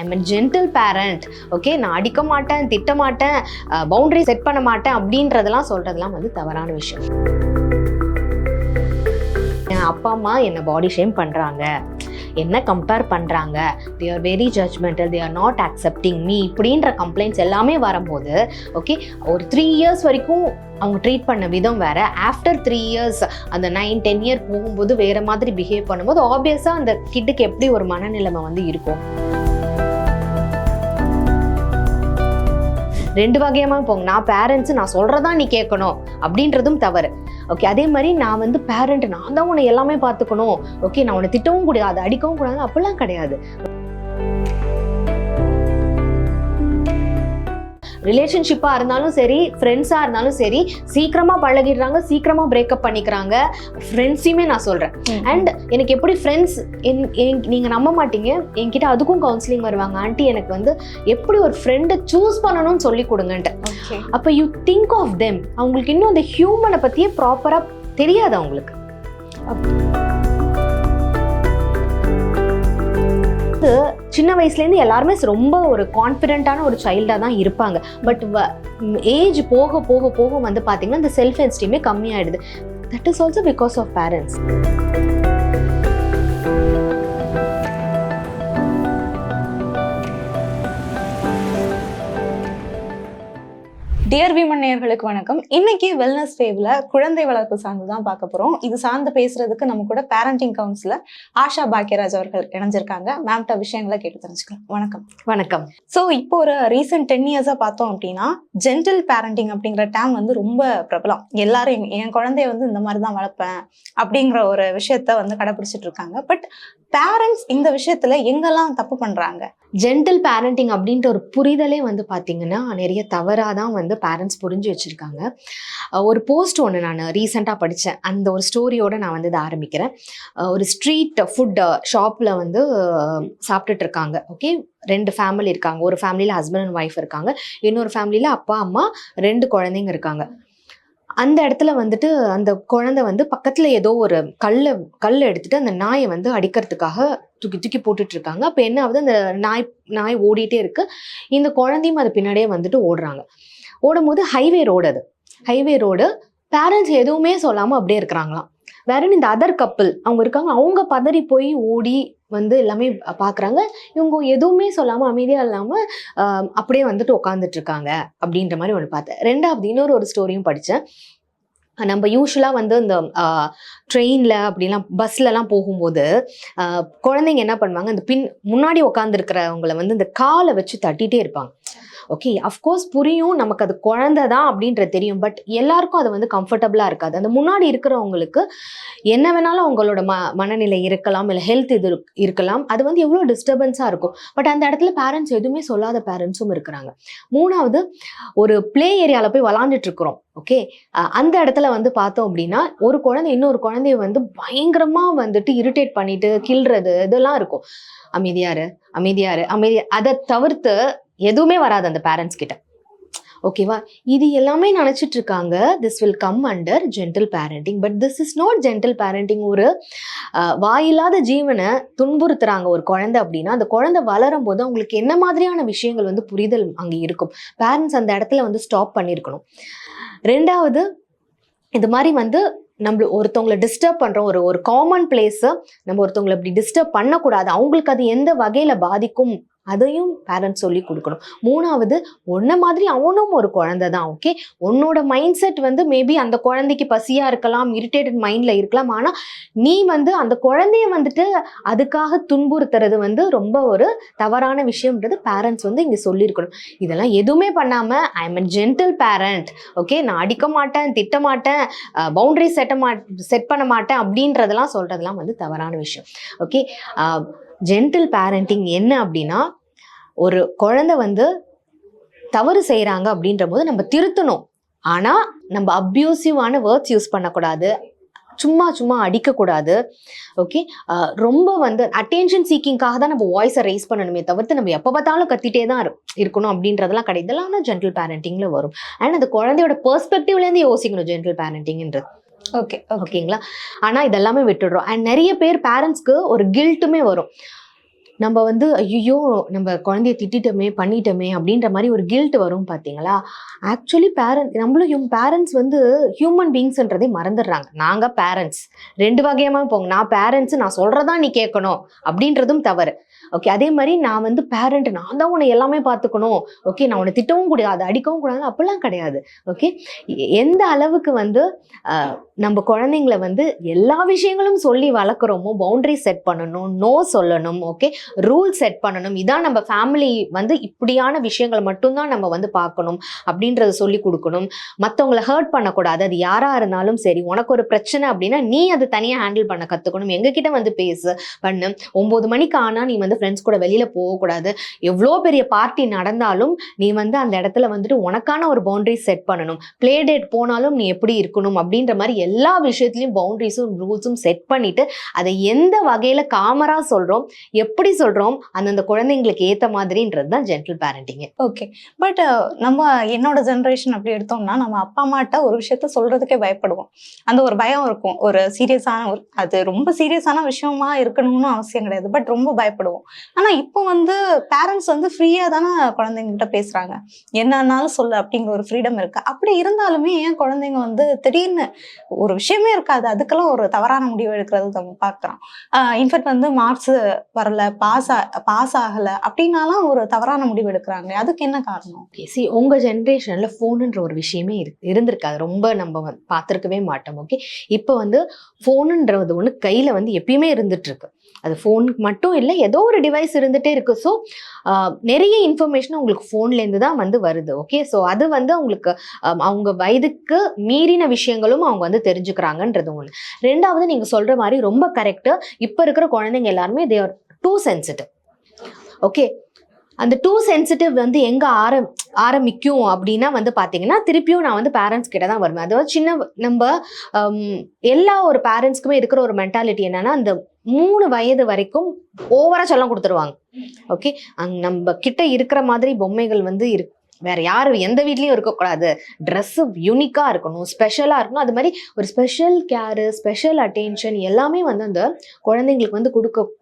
M a gentle parent. Okay, நான் அடிக்க மாட்டேன், திட்ட மாட்டேன், பவுண்டரி செட் பண்ண மாட்டேன் அப்படின்றதெல்லாம் சொல்றதெல்லாம் வந்து தவறான விஷயம். என் அப்பா அம்மா என்னை பாடி ஷேம் பண்ணுறாங்க, என்ன கம்பேர் பண்ணுறாங்க, they are very judgemental, they are not accepting me இப்படின்ற கம்ப்ளைண்ட்ஸ் எல்லாமே வரும்போது ஓகே, ஒரு 3 years வரைக்கும் அவங்க ட்ரீட் பண்ண விதம் வேற. ஆஃப்டர் 3 years அந்த 9-10 year போகும்போது வேற மாதிரி பிஹேவ் பண்ணும்போது ஆப்வியஸாக அந்த கிட்டுக்கு எப்படி ஒரு மனநிலைமை வந்து இருக்கும். 2 வகையமாக போங்க. நான் பேரண்ட்ஸு, நான் சொல்கிறதான் நீ கேட்கணும் அப்படின்றதும் தவறு. ஓகே, அதே மாதிரி நான் வந்து பேரண்ட், நான் தான் உன்னை எல்லாமே பார்த்துக்கணும், ஓகே, நான் உன்னை திட்டவும் கூடாது, அடிக்கவும் கூடாது, அப்படிலாம் கிடையாது. ரிலேஷன்ஷிப்பாக இருந்தாலும் சரி, ஃப்ரெண்ட்ஸாக இருந்தாலும் சரி, சீக்கிரமாக பழகிடுறாங்க, சீக்கிரமாக பிரேக்கப் பண்ணிக்கிறாங்க. ஃப்ரெண்ட்ஸையுமே நான் சொல்கிறேன். அண்ட் எனக்கு எப்படி ஃப்ரெண்ட்ஸ் நீங்கள் நம்ப மாட்டீங்க, என்கிட்ட அதுக்கும் கவுன்சிலிங் வருவாங்க. ஆண்டி எனக்கு வந்து எப்படி ஒரு ஃப்ரெண்டை சூஸ் பண்ணணும்னு சொல்லி கொடுங்கன்ட்டு. அப்போ யூ திங்க் ஆஃப் தெம். அவங்களுக்கு இன்னும் அந்த ஹியூமனை பற்றியே ப்ராப்பராக தெரியாது அவங்களுக்கு. சின்ன வயசுலேருந்து எல்லாருமே ரொம்ப ஒரு கான்ஃபிடென்ட்டான ஒரு சைல்டாக தான் இருப்பாங்க. பட் ஏஜ் போக போக போக வந்து பார்த்தீங்கன்னா இந்த செல்ஃப் எஸ்டீமே கம்மியாயிடுது. That is also because of parents. Dear women நேயர்களுக்கு வணக்கம். இன்னைக்கு வெல்னஸ் வேவ்ல குழந்தை வளர்ப்பு சார்ந்து தான் பார்க்க போறோம். இது சார்ந்து பேசுறதுக்கு நம்ம கூட பேரண்டிங் கவுன்சிலர் ஆஷா பாக்கியராஜ் அவர்கள் இணைஞ்சிருக்காங்க. மேம்கிட்ட விஷயங்களை கேட்டு தெரிஞ்சுக்கலாம். வணக்கம். வணக்கம். ஸோ இப்போ ஒரு ரீசெண்ட் 10 years பார்த்தோம் அப்படின்னா ஜென்டில் பேரண்டிங் அப்படிங்கிற டேம் வந்து ரொம்ப பிரபலம். எல்லாரும் என் குழந்தைய வந்து இந்த மாதிரி தான் வளர்ப்பேன் அப்படிங்கிற ஒரு விஷயத்த வந்து கடைபிடிச்சிட்டு இருக்காங்க. பட் பேரண்ட்ஸ் இந்த விஷயத்துல எங்கெல்லாம் தப்பு பண்றாங்க? ஜென்டில் பேரண்டிங் அப்படின்ற ஒரு புரிதலே வந்து பார்த்தீங்கன்னா நிறைய தவறாக தான் வந்து பேரண்ட்ஸ் புரிஞ்சு வச்சுருக்காங்க. ஒரு போஸ்ட் ஒன்று நான் ரீசெண்டாக படித்தேன். அந்த ஒரு ஸ்டோரியோடு நான் வந்து இதை ஆரம்பிக்கிறேன். ஒரு ஸ்ட்ரீட் ஃபுட் ஷாப்பில் வந்து சாப்பிட்டுட்டு இருக்காங்க. ஓகே, 2 ஃபேமிலி இருக்காங்க. ஒரு ஃபேமிலியில் ஹஸ்பண்ட் அண்ட் ஒய்ஃப் இருக்காங்க, இன்னொரு ஃபேமிலியில் அப்பா அம்மா 2 குழந்தைங்க இருக்காங்க. அந்த இடத்துல வந்துட்டு அந்த குழந்தை வந்து பக்கத்துல ஏதோ ஒரு கல் எடுத்துட்டு அந்த நாயை வந்து அடிக்கிறதுக்காக தூக்கி போட்டுட்டு இருக்காங்க. அப்ப என்ன ஆகுது, அந்த நாய் ஓடிட்டே இருக்கு. இந்த குழந்தையும் அது பின்னாடியே வந்துட்டு ஓடுறாங்க. ஓடும் போது ஹைவே ரோடு பேரண்ட்ஸ் எதுவுமே சொல்லாம அப்படியே இருக்கிறாங்களாம். வேற இந்த அதர் கப்பிள் அவங்க இருக்காங்க. அவங்க பதறி போய் ஓடி வந்து எல்லாமே பார்க்குறாங்க. இவங்க எதுவுமே சொல்லாமல் அமைதியாக இல்லாமல் அப்படியே வந்துட்டு உட்காந்துட்டு இருக்காங்க அப்படின்ற மாதிரி ஒன்று பார்த்தேன். 2வது இன்னொரு ஸ்டோரியும் படித்தேன். நம்ம யூஸ்வலாக வந்து இந்த ட்ரெயினில் அப்படிலாம் பஸ்லலாம் போகும்போது குழந்தைங்க என்ன பண்ணுவாங்க, இந்த முன்னாடி உட்காந்துருக்கிறவங்களை வந்து இந்த காலை வச்சு தட்டிகிட்டே இருப்பாங்க. ஓகே, அஃப்கோர்ஸ் புரியும், நமக்கு அது குழந்தை தான் அப்படின்றது தெரியும். பட் எல்லாருக்கும் அது வந்து கம்ஃபர்டபுளாக இருக்காது. அந்த முன்னாடி இருக்கிறவங்களுக்கு என்ன வேணாலும் அவங்களோட மனநிலை இருக்கலாம், இல்லை ஹெல்த் இது இருக்கலாம். அது வந்து எவ்வளோ டிஸ்டர்பன்ஸாக இருக்கும். பட் அந்த இடத்துல பேரண்ட்ஸ் எதுவுமே சொல்லாத பேரண்ட்ஸும் இருக்கிறாங்க. 3வது, ஒரு பிளே ஏரியாவில் போய் விளாண்டுட்டு இருக்கிறோம். ஓகே, அந்த இடத்துல வந்து பார்த்தோம் அப்படின்னா ஒரு குழந்தை இன்னொரு குழந்தைய வந்து பயங்கரமாக வந்துட்டு இரிட்டேட் பண்ணிட்டு கில்றது இதெல்லாம் இருக்கும். அமைதியாரு. அதை தவிர்த்து எதுவுமே வராது அந்த பேரண்ட்ஸ் கிட்ட. ஓகேவா, இது எல்லாமே நினைச்சிட்டு இருக்காங்க this will come under gentle parenting. But this is not gentle parenting. ஒரு வாயில்லாத ஜீவனை துன்புறுத்துறாங்க ஒரு குழந்தை அப்படின்னா அந்த குழந்தை வளரும் போது அவங்களுக்கு என்ன மாதிரியான விஷயங்கள் வந்து புரிதல் அங்கே இருக்கும். பேரண்ட்ஸ் அந்த இடத்துல வந்து ஸ்டாப் பண்ணியிருக்கணும். 2வது, இது மாதிரி வந்து நம்ம ஒருத்தவங்களை டிஸ்டர்ப் பண்ணுறோம், ஒரு காமன் பிளேஸை நம்ம ஒருத்தவங்களை இப்படி டிஸ்டர்ப் பண்ணக்கூடாது. அவங்களுக்கு அது எந்த வகையில் பாதிக்கும் அதையும் பேரண்ட்ஸ் சொல்லி கொடுக்கணும். 3வது, உன்ன மாதிரி அவனும் ஒரு குழந்தை தான். ஓகே, உன்னோட மைண்ட் செட் வந்து மேபி அந்த குழந்தைக்கு பசியாக இருக்கலாம், இரிட்டேட்டட் மைண்டில் இருக்கலாம். ஆனால் நீ வந்து அந்த குழந்தைய வந்துட்டு அதுக்காக துன்புறுத்துறது வந்து ரொம்ப ஒரு தவறான விஷயம்ன்றது பேரண்ட்ஸ் வந்து இங்கே சொல்லியிருக்கணும். இதெல்லாம் எதுவுமே பண்ணாமல் I am a gentle parent, okay, நான் அடிக்க மாட்டேன், திட்ட மாட்டேன், பவுண்டரி செட் பண்ண மாட்டேன் அப்படின்றதெல்லாம் சொல்கிறதெல்லாம் வந்து தவறான விஷயம். ஓகே, ஜென்டில் பேரண்டிங் என்ன அப்படின்னா ஒரு குழந்தை வந்து தவறு செய்கிறாங்க அப்படின்ற போது நம்ம திருத்தணும். ஆனால் நம்ம அப்யூசிவான வேர்ட்ஸ் யூஸ் பண்ணக்கூடாது, சும்மா அடிக்கக்கூடாது. ஓகே, ரொம்ப வந்து அட்டென்ஷன் சீக்கிங்காக தான் நம்ம வாய்ஸை ரைஸ் பண்ணணுமே தவிர்த்து நம்ம எப்போ பார்த்தாலும் கத்திட்டே தான் இருக்கணும் அப்படின்றதெல்லாம் கிடையாது. இதெல்லாம் தான் ஜென்டில் பேரண்டிங்கில் வரும். அண்ட் அந்த குழந்தையோட பெர்ஸ்பெக்டிவ்லேருந்து யோசிக்கணும் ஜென்டில் பேரண்டிங்ன்றது. ஓகேங்களா, ஆனால் இதெல்லாமே விட்டுடுறோம். அண்ட் நிறைய பேர் பேரண்ட்ஸ்க்கு ஒரு கில்ட்டுமே வரும். நம்ம வந்து ஐயோ நம்ம குழந்தைய திட்டிட்டோமே பண்ணிட்டோமே அப்படின்ற மாதிரி ஒரு கில்ட் வரும் பார்த்தீங்களா. ஆக்சுவலி நம்மளும் பேரண்ட்ஸ் வந்து ஹியூமன் பீயிங்ஸ்ன்றதே மறந்துடுறாங்க. நாங்கள் பேரண்ட்ஸ் 2 வகையமாக போங்க. நான் பேரண்ட்ஸ், நான் சொல்கிறதா நீ கேட்கணும் அப்படின்றதும் தவறு. ஓகே, அதே மாதிரி நான் வந்து பேரண்ட், நான் தான் உன்னை எல்லாமே பார்த்துக்கணும். ஓகே, நான் உன்னை திட்டவும் கூடாது, அடிக்கவும் கூடாது, அப்படிலாம் கிடையாது. ஓகே, எந்த அளவுக்கு வந்து நம்ம குழந்தைங்களை வந்து எல்லா விஷயங்களும் சொல்லி வளர்க்குறோமோ, பவுண்டரி செட் பண்ணணும், நோ சொல்லணும், ஓகே, ரூல் செட் பண்ணணும். இதான் நம்ம ஃபேமிலி வந்து இப்படியான விஷயங்களை மட்டும்தான் நம்ம வந்து பார்க்கணும் அப்படின்றத சொல்லி கொடுக்கணும். மற்றவங்களை ஹர்ட் பண்ணக்கூடாது. அது யாராக இருந்தாலும் சரி, உனக்கு ஒரு பிரச்சனை அப்படின்னா நீ அதை தனியாக ஹேண்டில் பண்ண கற்றுக்கணும். எங்ககிட்ட வந்து பேசு பண்ணு. 9 மணிக்கு ஆனால் நீ வந்து ஃப்ரெண்ட்ஸ் கூட வெளியில் போகக்கூடாது. எவ்வளோ பெரிய பார்ட்டி நடந்தாலும் நீ வந்து அந்த இடத்துல வந்துட்டு உனக்கான ஒரு பவுண்டரி செட் பண்ணணும். பிளே டேட் போனாலும் நீ எப்படி இருக்கணும் அப்படின்ற மாதிரி எல்லா விஷயத்துலையும் பவுண்டரிஸும் ரூல்ஸும் செட் பண்ணிட்டு அதை எந்த வகையில் காமரா சொல்கிறோம், எப்படி சொல்கிறோம், அந்தந்த குழந்தைங்களுக்கு ஏற்ற மாதிரின்றது தான் ஜென்டில் பேரண்டிங். ஓகே, பட் நம்ம என்னோட ஜென்ரேஷன் அப்படி எடுத்தோம்னா நம்ம அப்பா அம்மாட்ட ஒரு விஷயத்த சொல்றதுக்கே பயப்படுவோம். அந்த ஒரு பயம் இருக்கும். ஒரு சீரியஸான அது ரொம்ப சீரியஸான விஷயமா இருக்கணும்னு அவசியம் கிடையாது, பட் ரொம்ப பயப்படுவோம். ஆனா இப்போ வந்து பேரண்ட்ஸ் வந்து ஃப்ரீயா தானே குழந்தைங்கிட்ட பேசுறாங்க. என்னன்னாலும் சொல்ல அப்படிங்கிற ஒரு ஃப்ரீடம் இருக்கு. அப்படி இருந்தாலுமே ஏன் குழந்தைங்க வந்து திடீர்னு ஒரு விஷயமே இருக்காது, அதுக்கெல்லாம் ஒரு தவறான முடிவு எடுக்கிறது நம்ம பார்க்கிறோம். இன்ஃபேக்ட் வந்து மார்க்ஸ் வரல, பாஸ் ஆகல அப்படின்னாலாம் ஒரு தவறான முடிவு எடுக்கிறாங்க. அதுக்கு என்ன காரணம்? உங்க ஜென்ரேஷன்ல ஃபோனுன்ற ஒரு விஷயமே இருந்திருக்காது. ரொம்ப நம்ம பார்த்துருக்கவே மாட்டோம். ஓகே, இப்போ வந்து ஃபோனுன்றது ஒன்று கையில வந்து எப்பயுமே இருந்துட்டு இருக்கு. அது ஃபோனுக்கு மட்டும் இல்லை, ஏதோ ஒரு டிவைஸ் இருந்துகிட்டே இருக்குது. ஸோ நிறைய இன்ஃபர்மேஷன் உங்களுக்கு ஃபோன்லேருந்து தான் வந்து வருது. ஓகே, ஸோ அது வந்து அவங்களுக்கு அவங்க வயதுக்கு மீறின விஷயங்களும் அவங்க வந்து தெரிஞ்சுக்கிறாங்கன்றது ஒன்று. 2வது, நீங்கள் சொல்கிற மாதிரி ரொம்ப கரெக்டு. இப்போ இருக்கிற குழந்தைங்க எல்லாருமே they are too sensitive. Okay, அந்த டூ சென்சிட்டிவ் வந்து எங்கே ஆரம்பிக்கும் அப்படின்னா வந்து பார்த்தீங்கன்னா, திருப்பியும் நான் வந்து பேரண்ட்ஸ் கிட்ட தான் வருவேன். அதாவது நம்ம எல்லா ஒரு பேரண்ட்ஸ்க்குமே இருக்கிற ஒரு மென்டாலிட்டி என்னன்னா, அந்த 3 வயது வரைக்கும் ஓவரா செல்லம் கொடுத்துருவாங்க. ஓகே, நம்ம கிட்ட இருக்கிற மாதிரி பொம்மைகள் வந்து வேற யாரும் எந்த வீட்லயும் இருக்கக்கூடாது. ட்ரெஸ்ஸு யூனிக்காக இருக்கணும், ஸ்பெஷலாக இருக்கணும். அது மாதிரி ஒரு ஸ்பெஷல் கேரு, ஸ்பெஷல் அட்டென்ஷன் எல்லாமே வந்து அந்த குழந்தைங்களுக்கு வந்து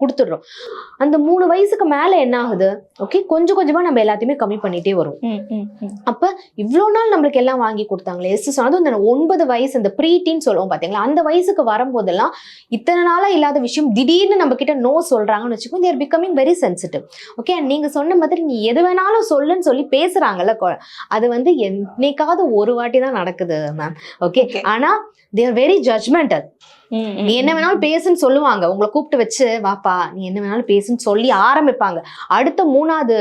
கொடுத்துடுறோம். அந்த 3 வயசுக்கு மேலே என்ன ஆகுது? ஓகே, கொஞ்சம் கொஞ்சமாக நம்ம எல்லாத்தையுமே கம்மி பண்ணிட்டே வரும். அப்போ இவ்வளோ நாள் நம்மளுக்கு எல்லாம் வாங்கி கொடுத்தாங்களே, அதுவும் இந்த 9 வயசு, இந்த ப்ரீட்டின்னு சொல்லுவோம் பார்த்தீங்களா, அந்த வயசுக்கு வரும்போதெல்லாம் இத்தனை நாளாக இல்லாத விஷயம் திடீர்னு நம்ம கிட்ட நோ சொல்கிறாங்கன்னு வச்சுக்கோங்க, தேர் பிகமிங் வெரி சென்சிட்டிவ். ஓகே, நீங்கள் சொன்ன மாதிரி நீ எது வேணாலும் சொல்லுன்னு சொல்லி பேசுகிறாங்கல்ல, அது வந்து என்னைக்காவது ஒரு வாட்டி தான் நடக்குது மேம். ஓகே, ஆனா they are very judgmental. நீ என்ன வேணாலும் பேசுன்னு சொல்லுவாங்க. உங்களை கூப்பிட்டு வச்சு வாப்பா நீ என்ன வேணாலும் பேசுன்னு சொல்லி ஆரம்பிப்பாங்க. அடுத்த 3வது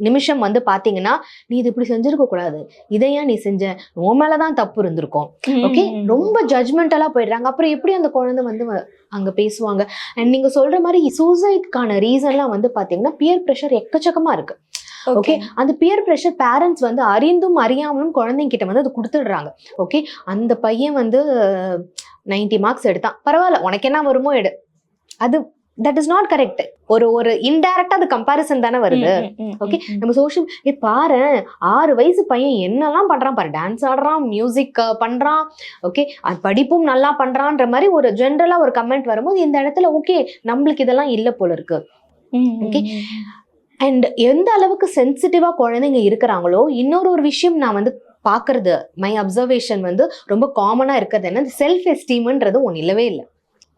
நிமிஷம் வந்து பாத்தீங்கன்னா, நீ இது இப்படி செஞ்சிருக்க கூடாது, இதையா நீ செஞ்ச, உன் மேலதான் தப்பு இருந்திருக்கும். ஓகே, ரொம்ப ஜட்ஜ்மெண்டலா போயிடுறாங்க. அப்புறம் எப்படி அந்த குழந்தை வந்து அங்க பேசுவாங்க? அண்ட் நீங்க சொல்ற மாதிரி சூசைட்கான ரீசன்லாம் வந்து பாத்தீங்கன்னா பியர் ப்ரெஷர் எக்கச்சக்கமா இருக்கு. ஓகே, அந்த பியர் ப்ரெஷர் பேரண்ட்ஸ் வந்து அறிந்தும் அறியாமலும் குழந்தைங்க கிட்ட வந்து அது கொடுத்துடுறாங்க. ஓகே, அந்த பையன் வந்து 90 மார்க்ஸ் எடுத்தான், பரவாயில்ல உனக்கு என்ன வருமோ எடு. அது தட் இஸ் நாட் கரெக்ட். ஒரு இன்டைரக்டா அது கம்பாரிசன் தானே வருது. ஓகே, நம்ம சோஷியல் பாரு 6 வயசு பையன் என்னெல்லாம் பண்றான் பாரு, டான்ஸ் ஆடுறான், மியூசிக் பண்றான், ஓகே, படிப்பும் நல்லா பண்றான்ற மாதிரி ஒரு ஜென்ரலா ஒரு கமெண்ட் வரும்போது இந்த இடத்துல ஓகே நம்மளுக்கு இதெல்லாம் இல்லை போல இருக்கு. ஓகே, அண்ட் எந்த அளவுக்கு சென்சிட்டிவா குழந்தைங்க இருக்கிறாங்களோ, இன்னொரு விஷயம் நான் வந்து பாக்குறது, மை அப்சர்வேஷன் வந்து ரொம்ப காமனா இருக்கிறது என்ன, செல்ஃப் எஸ்டீம்ன்றது ஒன்று இல்லவே இல்லை.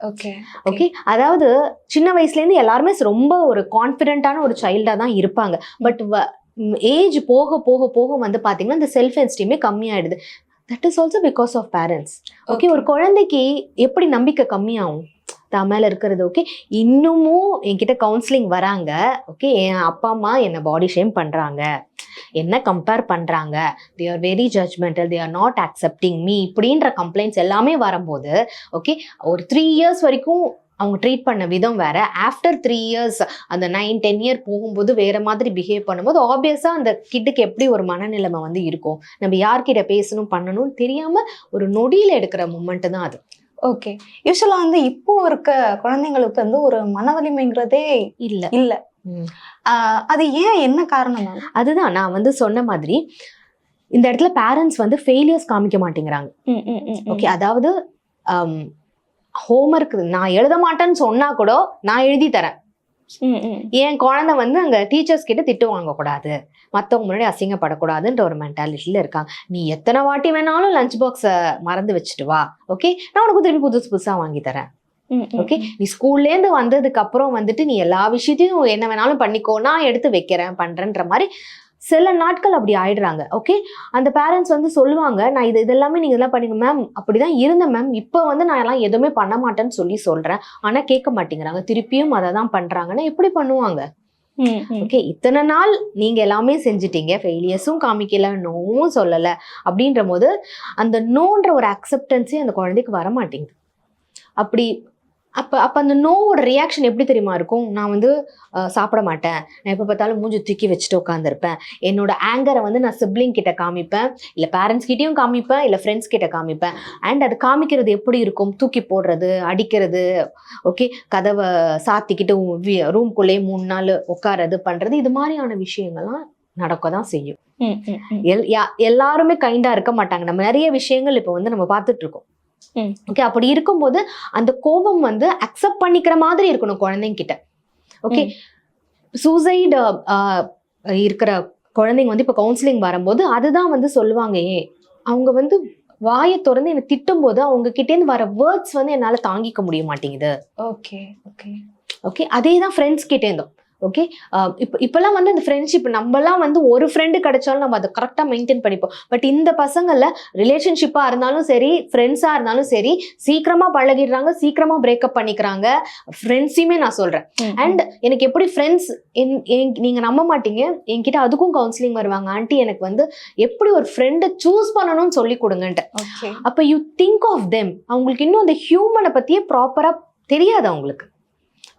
ஓகே ஓகே, அதாவது சின்ன வயசுலேருந்து எல்லாருமே ரொம்ப ஒரு கான்ஃபிடென்ட்டான ஒரு சைல்டாக தான் இருப்பாங்க. பட் ஏஜ் போக போக போக வந்து பார்த்தீங்கன்னா இந்த செல்ஃப் எஸ்டீமே கம்மியாயிடுது. That is also because of parents. Okay, ஒரு குழந்தைக்கு எப்படி நம்பிக்கை கம்மியாகும் தான் மேலே இருக்கிறது? ஓகே, இன்னமும் என்கிட்ட கவுன்சிலிங் வராங்க. ஓகே, என் அப்பா அம்மா என்னை பாடி ஷேம் பண்ணுறாங்க, என்ன கம்பேர் பண்ணுறாங்க, they are very judgemental, they are not accepting me, இப்படின்ற கம்ப்ளைண்ட்ஸ் எல்லாமே வரும்போது ஓகே, ஒரு 3 இயர்ஸ் வரைக்கும் அவங்க ட்ரீட் பண்ண விதம் வேற. ஆஃப்டர் 3 இயர்ஸ் அந்த 9-10 இயர் போகும்போது வேற மாதிரி பிஹேவ் பண்ணும்போது ஆப்வியஸா அந்த கிட்டுக்கு எப்படி ஒரு மனநிலைமை வந்து இருக்கும், நம்ம யார்கிட்ட பேசணும் பண்ணணும்னு தெரியாம ஒரு நொடியில எடுக்கிற மூமெண்ட் தான் அது. ஓகே, யூஸ்வலா வந்து இப்போ இருக்க குழந்தைங்களுக்கு வந்து ஒரு மன வலிமைங்கிறதே இல்ல. அது ஏன், என்ன காரணம்? அதுதான் நான் வந்து சொன்ன மாதிரி இந்த இடத்துல பேரண்ட்ஸ் வந்து ஃபெயிலியர்ஸ் காமிக்க மாட்டேங்கிறாங்க. ஓகே, அதாவது ஹோம்ஒர்க் நான் எழுத மாட்டேன்னு சொன்னா கூட நான் எழுதி தரேன், என் குழந்தை வந்து அங்க டீச்சர்ஸ் கிட்ட திட்டு வாங்கக்கூடாது, மற்றவங்க முன்னாடி அசிங்கப்படக்கூடாதுன்ற ஒரு மென்டாலிட்டியில இருக்காங்க. நீ எத்தனை வாட்டி வேணாலும் லஞ்ச் பாக்ஸை மறந்து வச்சுட்டு வா, ஓகே, நான் உனக்கு திருப்பி புதுசு புதுசா வாங்கி தரேன். ஓகே, நீ ஸ்கூல்லேருந்து வந்ததுக்கு அப்புறம் வந்துட்டு நீ எல்லா விஷயத்தையும் என்ன வேணாலும் பண்ணிக்கோ, நான் எடுத்து வைக்கிறேன் பண்றேன்ற மாதிரி சில நாட்கள் அப்படி ஆயிடுறாங்க. ஓகே, அந்த பேரண்ட்ஸ் வந்து சொல்லுவாங்க, நான் இதெல்லாமே நீங்க எல்லாம் பண்ணீங்க மேம், அப்படிதான் இருந்தேன் மேம், இப்போ வந்து நான் எல்லாம் எதுவுமே பண்ண மாட்டேன்னு சொல்றேன், ஆனா கேட்க மாட்டேங்கிறாங்க, திருப்பியும் அதை தான் பண்றாங்கன்னா எப்படி பண்ணுவாங்க? ஓகே, இத்தனை நாள் நீங்க எல்லாமே செஞ்சுட்டீங்க, ஃபெயிலியர்ஸும் காமிக்கல, நோவும் சொல்லல, அப்படின்ற போது அந்த நோன்ற ஒரு அக்செப்டன்ஸே அந்த குழந்தைக்கு வர மாட்டேங்குது. அப்படி அப்போ அந்த நோவோட ரியாக்ஷன் எப்படி தெரியுமா இருக்கும்? நான் வந்து சாப்பிட மாட்டேன், நான் எப்போ பார்த்தாலும் மூஞ்சி தூக்கி வச்சுட்டு உட்காந்துருப்பேன், என்னோட ஆங்கரை வந்து நான் சிப்ளிங் கிட்ட காமிப்பேன், இல்லை பேரண்ட்ஸ் கிட்டேயும் காமிப்பேன், இல்லை ஃப்ரெண்ட்ஸ் கிட்ட காமிப்பேன். அண்ட் அது காமிக்கிறது எப்படி இருக்கும்? தூக்கி போடுறது, அடிக்கிறது, ஓகே, கதவை சாத்திக்கிட்டு ரூம்குள்ளேயே 3 நாள் உட்காரது பண்ணுறது, இது மாதிரியான விஷயங்கள்லாம் நடக்க தான் செய்யும். எல்லாருமே கைண்டா இருக்க மாட்டாங்க. நம்ம நிறைய விஷயங்கள் இப்போ வந்து நம்ம பார்த்துட்டு இருக்கோம். ஓகே, அப்படி இருக்கும்போது அந்த கோபம் வந்து அக்செப்ட் பண்ணிக்கிற மாதிரி இருக்கணும் குழந்தைங்க கிட்ட. ஓகே, சூசைடு இருக்கிற குழந்தைங்க வந்து இப்போ கவுன்சிலிங் வரும்போது அதுதான் வந்து சொல்லுவாங்க, அவங்க வந்து வாயை திறந்து என்னை திட்டும் போது அவங்க கிட்டேருந்து வர வேர்ட்ஸ் வந்து என்னால தாங்கிக்க முடிய மாட்டேங்குது. ஓகே ஓகே ஓகே, அதே தான் ஃப்ரெண்ட்ஸ் கிட்டேருந்தோம். ஓகே, இப்பெல்லாம் வந்து இந்த ஃப்ரெண்ட்ஷிப் நம்மலாம் வந்து ஒரு ஃப்ரெண்டு கிடைச்சாலும் நம்ம அதை கரெக்டாக மெயின்டைன் பண்ணிப்போம். பட் இந்த பசங்களில் ரிலேஷன்ஷிப்பாக இருந்தாலும் சரி, ஃப்ரெண்ட்ஸாக இருந்தாலும் சரி, சீக்கிரமாக பழகிடுறாங்க, சீக்கிரமாக பிரேக்கப் பண்ணிக்கிறாங்க. ஃப்ரெண்ட்ஸையுமே நான் சொல்கிறேன். அண்ட் எனக்கு எப்படி ஃப்ரெண்ட்ஸ் நீங்கள் நம்ப மாட்டீங்க, என்கிட்ட அதுக்கும் கவுன்சிலிங் வருவாங்க, ஆண்டி எனக்கு வந்து எப்படி ஒரு ஃப்ரெண்டை சூஸ் பண்ணணும்னு சொல்லி கொடுங்கன்ட்டு. அப்போ யூ திங்க் ஆஃப் தெம். அவங்களுக்கு இன்னும் அந்த ஹியூமனை பற்றியே ப்ராப்பராக தெரியாது அவங்களுக்கு.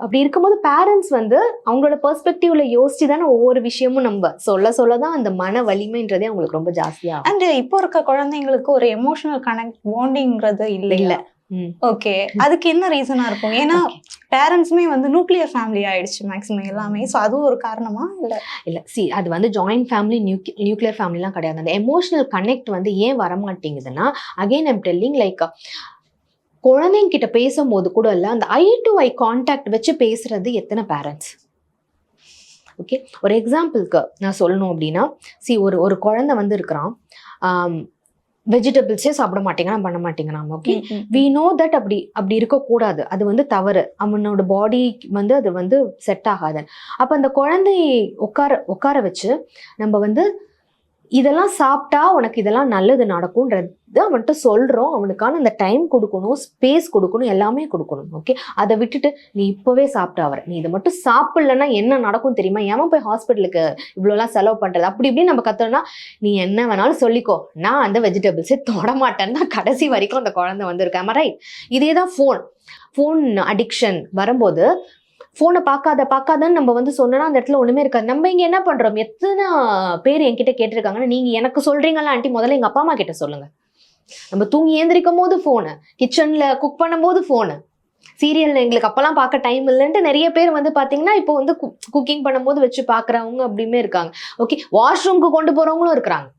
அப்படி இருக்கும்போது பேரண்ட்ஸ் வந்து அவங்களோட பெர்ஸ்பெக்டிவ்ல யோசிச்சு தானே ஒவ்வொரு விஷயமும் நம்ம சொல்லதான் அந்த மன வலிமைன்றதே அவங்களுக்கு ரொம்ப ஜாஸ்தியா. அண்ட் இப்போ இருக்க குழந்தைங்களுக்கு ஒரு எமோஷனல் கனெக்ட் பாண்டிங்கிறது இல்ல. ஓகே, அதுக்கு என்ன ரீசனா இருக்கும்? ஏன்னா பேரண்ட்ஸுமே வந்து நியூக்ளியர் ஃபேமிலி ஆயிடுச்சு மேக்ஸிமம் எல்லாமே. ஸோ அதுவும் ஒரு காரணமா? இல்லை சி, அது வந்து ஜாயிண்ட் ஃபேமிலி, நியூக்ளியர் ஃபேமிலிலாம் கிடையாது. அந்த எமோஷனல் கனெக்ட் வந்து ஏன் வரமாட்டேங்குதுன்னா, அகெயின் ஐம் டெல்லிங், லைக் குழந்தைங்க கிட்ட பேசும்போது கூட இல்லை, அந்த ஐ டு ஐ கான்டாக்ட் வச்சு பேசுறது எத்தனை பேரண்ட்ஸ்? ஓகே, ஒரு எக்ஸாம்பிளுக்கு நான் சொல்லணும் அப்படின்னா, சி, ஒரு குழந்தை வந்து இருக்கிறான், வெஜிடபிள்ஸே சாப்பிட மாட்டேங்கிறான், பண்ண மாட்டேங்கிறான். ஓகே, வி நோ தட் அப்படி இருக்கக்கூடாது, அது வந்து தவறு, அவனோட பாடி வந்து அது வந்து செட் ஆகாது. அப்போ அந்த குழந்தை உட்கார வச்சு நம்ம வந்து இதெல்லாம் சாப்பிட்டா உனக்கு இதெல்லாம் நல்லது நடக்கும்ன்றது அவன்கிட்ட சொல்கிறோம். அவனுக்கான அந்த டைம் கொடுக்கணும், ஸ்பேஸ் கொடுக்கணும், எல்லாமே கொடுக்கணும். ஓகே, அதை விட்டுட்டு நீ இப்போவே சாப்பிட்டு வர, நீ இதை மட்டும் சாப்பிட்லன்னா என்ன நடக்கும் தெரியுமா, ஏன் போய் ஹாஸ்பிட்டலுக்கு இவ்வளோலாம் செலவு பண்ணுறது, அப்படி இப்படின்னு நம்ம கற்றுனா, நீ என்ன வேணாலும் சொல்லிக்கோ, நான் அந்த வெஜிடபிள்ஸே தொட மாட்டேன்னு தான் கடைசி வரைக்கும் அந்த குழந்தை வந்திருக்கேன். ரைட், இதே தான் ஃபோன் அடிக்ஷன் வரும்போது, ஃபோனை பார்க்காதன்னு நம்ம வந்து சொன்னோன்னா அந்த இடத்துல ஒன்றுமே இருக்காது. நம்ம இங்கே என்ன பண்ணுறோம், எத்தனை பேர் என்கிட்ட கேட்டிருக்காங்கன்னா, நீங்கள் எனக்கு சொல்கிறீங்களா ஆண்டி, முதல்ல எங்கள் அப்பா அம்மா கிட்ட சொல்லுங்கள். நம்ம தூங்கி ஏந்திரிக்கும் போது ஃபோனு, கிச்சனில் குக் பண்ணும்போது ஃபோனு, சீரியல் எங்களுக்கு அப்போல்லாம் பார்க்க டைம் இல்லைன்ட்டு நிறைய பேர் வந்து பார்த்தீங்கன்னா இப்போ வந்து குக்கிங் பண்ணும்போது வச்சு பார்க்குறவங்க அப்படியுமே இருக்காங்க. ஓகே, வாஷ்ரூம்க்கு கொண்டு போகிறவங்களும் இருக்கிறாங்க.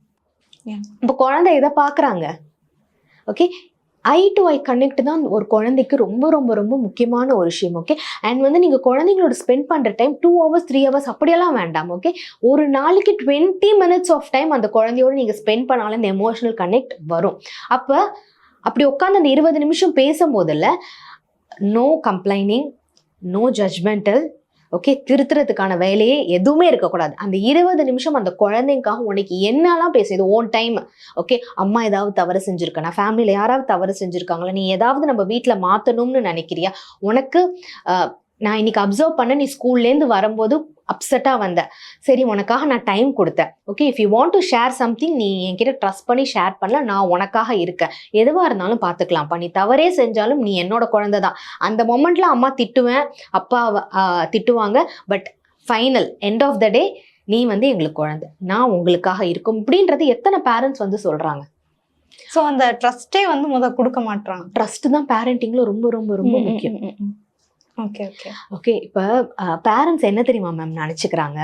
இப்போ குழந்தை இதை பார்க்குறாங்க. Okay, I to I connect தான் ஒரு குழந்தைக்கு ரொம்ப ரொம்ப ரொம்ப முக்கியமான ஒரு விஷயம். ஓகே, அண்ட் வந்து நீங்கள் குழந்தைங்களோட ஸ்பெண்ட் பண்ணுற டைம் 2 hours 3 hours அப்படியெல்லாம் வேண்டாம். ஓகே, ஒரு நாளைக்கு 20 minutes ஆஃப் டைம் அந்த குழந்தையோட நீங்கள் ஸ்பெண்ட் பண்ணாலும் இந்த எமோஷனல் கனெக்ட் வரும். அப்போ அப்படி உட்காந்து அந்த 20 நிமிஷம் பேசும்போதில் no complaining, no judgmental, okay, திருத்துறதுக்கான வேலையே எதுவுமே இருக்கக்கூடாது. அந்த 20 நிமிஷம் அந்த குழந்தைங்காக உனக்கு என்னெல்லாம் பேசுது ஓன் டைம். ஓகே, அம்மா ஏதாவது தவறு செஞ்சுருக்கா, ஃபேமிலியில் யாராவது தவறு செஞ்சுருக்காங்களா, நீ ஏதாவது நம்ம வீட்டில் மாற்றணும்னு நினைக்கிறியா, உனக்கு நான் இன்னைக்கு அப்சர்வ் பண்ண, நீ ஸ்கூல்லேருந்து வரும்போது அப்செட்டாக வந்த, சரி உனக்காக நான் டைம் கொடுத்தேன். Okay, if you want to share something, நீ என்கிட்ட ட்ரஸ்ட் பண்ணி ஷேர் பண்ணல, நான் உனக்காக இருக்கேன், எதுவாக இருந்தாலும் பார்த்துக்கலாம், நீ தவறே செஞ்சாலும் நீ என்னோட குழந்தை தான். அந்த மொமெண்ட்ல அம்மா திட்டுவேன், அப்பா திட்டுவாங்க, but final end of the day நீ வந்து எங்களுக்கு குழந்தை, நான் உங்களுக்காக இருக்கும் அப்படின்றது எத்தனை பேரண்ட்ஸ் வந்து சொல்கிறாங்க. ஸோ அந்த ட்ரஸ்ட்டே வந்து கொடுக்க மாட்டாங்க. ட்ரஸ்ட் தான் பேரண்டிங்கில் ரொம்ப ரொம்ப ரொம்ப முக்கியம். ஓகே ஓகே ஓகே, இப்போ பேரண்ட்ஸ் என்ன தெரியுமா மேம் நினச்சிக்கிறாங்க,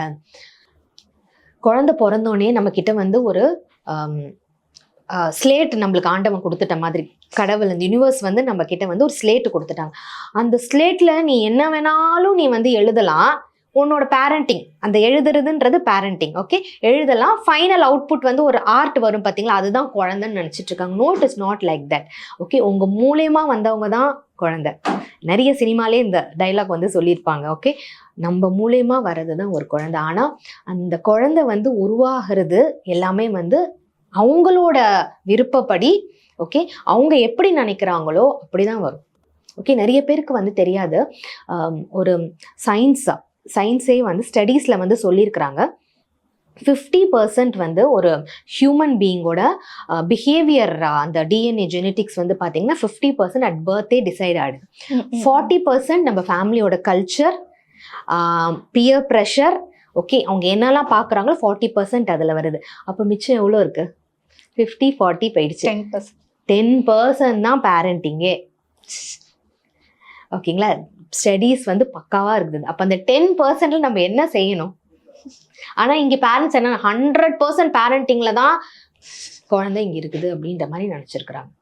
குழந்தை பிறந்தோடனே நம்ம கிட்ட வந்து ஒரு ஸ்லேட் நம்மளுக்கு ஆண்டவன் கொடுத்துட்ட மாதிரி, கடவுள் இந்த யூனிவர்ஸ் வந்து நம்ம கிட்ட வந்து ஒரு ஸ்லேட் கொடுத்துட்டாங்க. அந்த ஸ்லேட்ல நீ என்ன வேணாலும் நீ வந்து எழுதலாம். உன்னோட பேரண்டிங், அந்த எழுதுறதுன்றது பேரண்டிங். ஓகே, எழுதலாம். ஃபைனல் அவுட்புட் வந்து ஒரு ஆர்ட் வரும் பார்த்தீங்களா, அதுதான் குழந்தைன்னு நினச்சிட்டு இருக்காங்க. No, it is not like that. Okay, உங்கள் மூலயமா வந்தவங்க தான் குழந்தை. நிறைய சினிமாலே இந்த டைலாக் வந்து சொல்லியிருப்பாங்க. ஓகே, நம்ம மூலயமா வர்றது தான் ஒரு குழந்தை. ஆனால் அந்த குழந்தை வந்து உருவாகிறது எல்லாமே வந்து அவங்களோட விருப்பப்படி. ஓகே, அவங்க எப்படி நினைக்கிறாங்களோ அப்படிதான் வரும். ஓகே, நிறைய பேருக்கு வந்து தெரியாது. ஒரு சயின்ஸே வந்து ஸ்டடீஸில் வந்து சொல்லியிருக்கிறாங்க, 50% வந்து ஒரு ஹியூமன் பீயிங்கோட பிஹேவியர், அந்த டிஎன்ஏ ஜெனட்டிக்ஸ் வந்து பார்த்தீங்கன்னா 50% அட் பர்த்டே டிசைட் ஆகிடுது. 40% நம்ம ஃபேமிலியோட கல்ச்சர், பியர் ப்ரெஷர், ஓகே, அவங்க என்னெல்லாம் பார்க்குறாங்களோ 40% அதில் வருது. அப்போ மிச்சம் எவ்வளோ இருக்குது? 50-40 போயிடுச்சு. 10% தான் பேரண்டிங்கே. ஓகேங்களா, ஸ்டடீஸ் வந்து பக்காவாக இருக்குது. அப்போ அந்த 10%ல நம்ம என்ன செய்யணும்? ஆனால் இங்கே பேரண்ட்ஸ் என்ன 100% பேரண்டிங்கில் தான் குழந்தை இங்கே இருக்குது அப்படின்ற மாதிரி நினச்சிருக்கிறாங்க.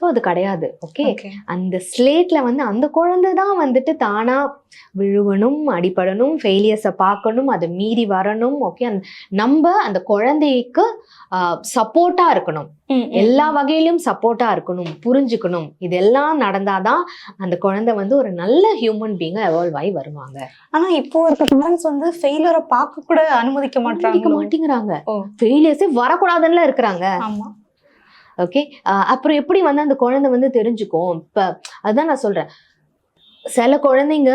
ஸோ அது கிடையாது. ஓகே, அந்த ஸ்லேட்டில் வந்து அந்த குழந்தை தான் வந்துட்டு தானாக விழுவணும், அடிபடணும், ஃபெயிலியர்ஸை பார்க்கணும், அதை மீறி வரணும். ஓகே, நம்ம அந்த குழந்தைக்கு சப்போர்ட்டாக இருக்கணும், எல்லா வகையிலும் சப்போர்ட்டாக இருக்கணும், புரிஞ்சுக்கணும். இதெல்லாம் நடந்தாதான் அந்த குழந்தை வந்து ஒரு நல்ல ஹியூமன் பீயிங்காக எவால்வ் ஆகி வருவாங்க. ஆனால் இப்போ இருக்க பேரண்ட்ஸ் வந்து ஃபெயிலியரை பார்க்க கூட அனுமதிக்க மாட்டேங்கிறாங்க. ஃபெயிலியர்ஸே வரக்கூடாதுன்னு இருக்கிறாங்க. ஆமாம். ஓகே, அப்புறம் எப்படி வந்து அந்த குழந்தை வந்து தெரிஞ்சுக்கும்? இப்போ அதுதான் நான் சொல்கிறேன், சில குழந்தைங்க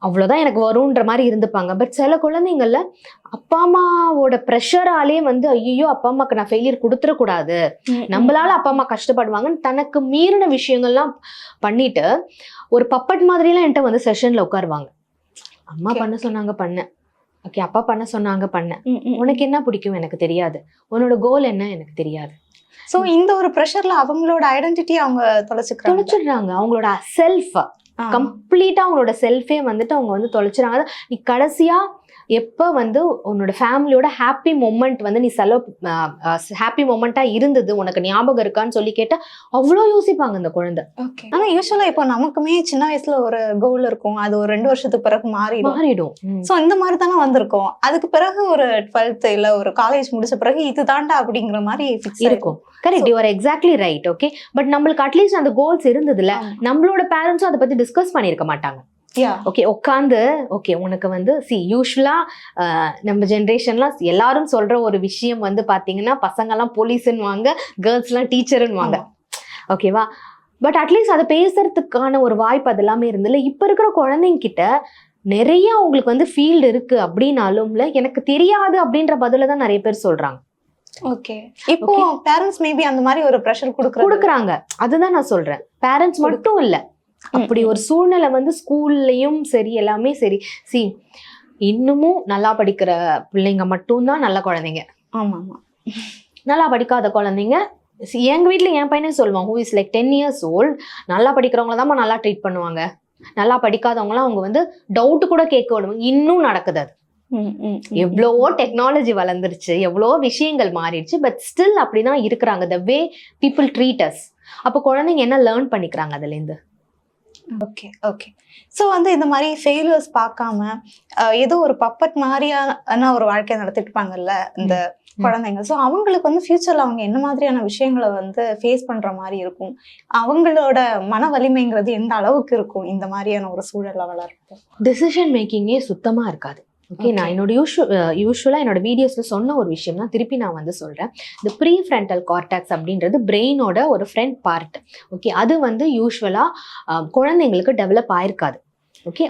அவ்வளோதான் எனக்கு வரும்ன்ற மாதிரி இருந்துப்பாங்க. பட் சில குழந்தைங்கள அப்பா அம்மாவோட ப்ரெஷராலே வந்து ஐயோ அப்பா அம்மாக்கு நான் ஃபெயிலியர் கொடுத்துடக்கூடாது, நம்மளால அப்பா அம்மா கஷ்டப்படுவாங்கன்னு தனக்கு மீறின விஷயங்கள்லாம் பண்ணிட்டு ஒரு பப்பட் மாதிரிலாம் என்கிட்ட வந்து செஷனில் உட்காருவாங்க. அம்மா பண்ண சொன்னாங்க பண்ணேன், ஓகே, அப்பா பண்ண சொன்னாங்க பண்ணேன், உனக்கு என்ன பிடிக்கும் எனக்கு தெரியாது, உன்னோட கோல் என்ன எனக்கு தெரியாது. ஸோ இந்த ஒரு ப்ரெஷர்ல அவங்களோட ஐடென்டிட்டி அவங்க தொலைச்சிடுறாங்க. அவங்களோட செல்ஃப் கம்ப்ளீட்டா, அவங்களோட செல்ஃபே வந்துட்டு அவங்க வந்து தொலைச்சிடுறாங்க. நீ கடைசியா எப்போ வந்து உன்னோட ஃபேமிலியோட ஹாப்பி மொமெண்ட் வந்து நீ ஹாப்பி மொமெண்ட்டாக இருந்தது உனக்கு ஞாபகம் இருக்கான்னு சொல்லி கேட்டால் அவ்வளோ யோசிப்பாங்க அந்த குழந்தை. ஓகே, ஆனால் யூஸ்வலாக இப்போ நமக்குமே சின்ன வயசுல ஒரு கோல் இருக்கும், அது ஒரு 2 வருஷத்துக்கு பிறகு மாறிடும். ஸோ இந்த மாதிரி தானே வந்திருக்கோம். அதுக்கு பிறகு ஒரு 12th இல்லை ஒரு காலேஜ் முடிச்ச பிறகு இது தாண்டா அப்படிங்கிற மாதிரி இருக்கும். Correct, you are exactly right. Okay, but நம்மளுக்கு அட்லீஸ்ட் அந்த கோல்ஸ் இருந்ததுல நம்மளோட பேரண்ட்ஸும் அதை பற்றி டிஸ்கஸ் பண்ணியிருக்க மாட்டாங்க. ஓகே, உட்காந்து ஓகே உனக்கு வந்து யூஸ்வலா நம்ம ஜென்ரேஷன்லாம் எல்லாரும் சொல்ற ஒரு விஷயம் வந்து பாத்தீங்கன்னா பசங்கெல்லாம் போலீஸ்ன்னுவாங்க, கேர்ள்ஸ்லாம் டீச்சர்ன்னுவாங்க. ஓகேவா, பட் அட்லீஸ்ட் அதை பேசுறதுக்கான ஒரு வாய்ப்பு அது எல்லாமே இருந்ததுல. இப்ப இருக்கிற குழந்தைங்க கிட்ட நிறைய அவங்களுக்கு வந்து ஃபீல்டு இருக்கு அப்படின்னாலும்ல எனக்கு தெரியாது அப்படின்ற பதில தான் நிறைய பேர் சொல்றாங்க. ஓகே, இப்போ பேரண்ட்ஸ் மேபி அந்த மாதிரி ஒரு ப்ரெஷர் கொடுக்குறாங்க. அதுதான் நான் சொல்றேன், பேரண்ட்ஸ் மட்டும் இல்ல, அப்படி ஒரு சூழ்நிலை வந்து ஸ்கூல்லையும் சரி எல்லாமே சரி. இன்னமும் நல்லா படிக்கிற பிள்ளைங்க மட்டும்தான் நல்ல குழந்தைங்க. ஆமா ஆமா, நல்லா படிக்காத குழந்தைங்க எங்க வீட்டுல என் பையனே சொல்லுவான், who is like 10 years old, நல்லா படிக்கிறவங்கள தான் நல்லா ட்ரீட் பண்ணுவாங்க, நல்லா படிக்காதவங்களாம் அவங்க வந்து டவுட் கூட கேட்க விடுவாங்க. இன்னும் நடக்குது அது. எவ்வளவோ டெக்னாலஜி வளர்ந்துருச்சு, எவ்வளவோ விஷயங்கள் மாறிடுச்சு, பட் ஸ்டில் அப்படிதான் இருக்கிறாங்க. the way people treat us. அப்போ குழந்தைங்க என்ன லேர்ன் பண்ணிக்கிறாங்க அதுல இருந்து? ஓகே ஓகே, ஸோ வந்து இந்த மாதிரி ஃபெயிலியர்ஸ் பார்க்காம ஏதோ ஒரு பப்பட் மாதிரியான ஒரு வாழ்க்கையை நடத்திட்டுப்பாங்கல்ல இந்த குழந்தைங்க. ஸோ அவங்களுக்கு வந்து ஃபியூச்சர்ல அவங்க என்ன மாதிரியான விஷயங்களை வந்து ஃபேஸ் பண்ற மாதிரி இருக்கும், அவங்களோட மன வலிமைங்கிறது எந்த அளவுக்கு இருக்கும் இந்த மாதிரியான ஒரு சூழல்ல வளர்றது? டிசிஷன் மேக்கிங்கே சுத்தமா இருக்காது. ஓகே, நான் என்னோட யூஸ்வலாக என்னோட வீடியோஸில் சொன்ன ஒரு விஷயம் தான் திருப்பி நான் வந்து சொல்கிறேன். இந்த ப்ரீ ஃப்ரண்டல் கார்டெக்ஸ் அப்படின்றது பிரெயினோட ஒரு ஃப்ரண்ட் பார்ட். ஓகே, அது வந்து யூஸ்வலாக குழந்தைங்களுக்கு டெவலப் ஆயிருக்காது. ஓகே,